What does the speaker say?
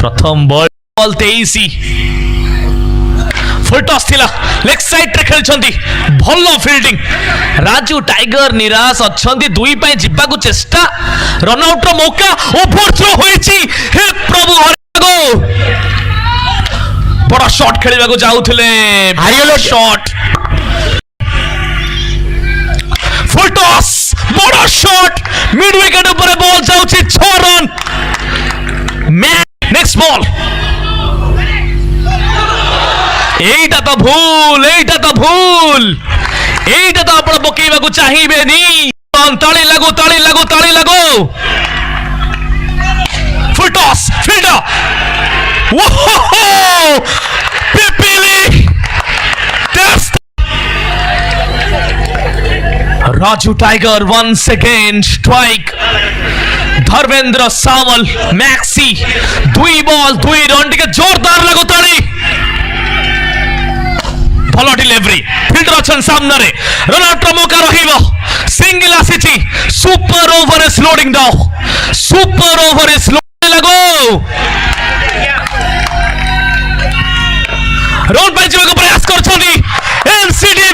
प्रथम ball 23 full toss थिला leg side रे खेलछंती भलो फील्डिंग राजू टाइगर निराश अछंती दुई पय जिब्बा को चेष्टा रन आउट रो मौका ओवर थ्रो होईची हे प्रभु हरे गो बड़ा शॉट खेलिबा को जाउथिले हारियलो शॉट फुल टॉस बड़ा शॉट मिड विकेट ऊपर बॉल जाउची 6 रन नेक्स्ट बॉल এইটা তো ভুল এইটা তো আপন পকেইবাকু চাহিবেনি তালি লাগো ফুল টস ফিল্ডার ওহো পিপিলি test Raju tiger once again strike Dharmendra सावल मैक्सी दुई बॉल दुई रन टिके जोरदार लागो ताली भलो डिलीवरी फील्डर अछन सामने रे रन आउट रो मौका रहिबो सिंगल आसीची super over is loading down super over is loading लागो रन पाइ जेको प्रयास करछनी एनसीडी